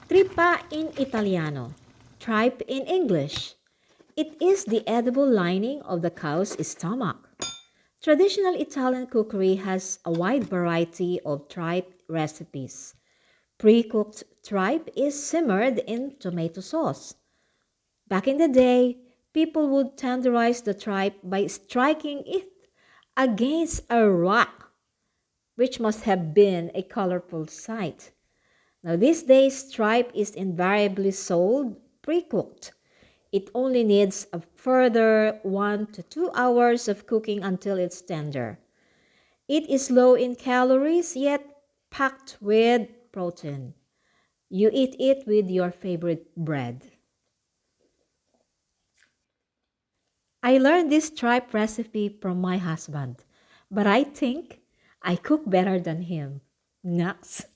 Trippa in Italiano, tripe in English. It is the edible lining of the cow's stomach. Traditional Italian cookery has a wide variety of tripe recipes. Pre-cooked tripe is simmered in tomato sauce. Back in the day, people would tenderize the tripe by striking it against a rock, which must have been a colorful sight. Now, these days, tripe is invariably sold pre-cooked. It only needs a further 1 to 2 hours of cooking until it's tender. It is low in calories yet packed with protein. You eat it with your favorite bread. I learned this tripe recipe from my husband, but I think I cook better than him. Nuts.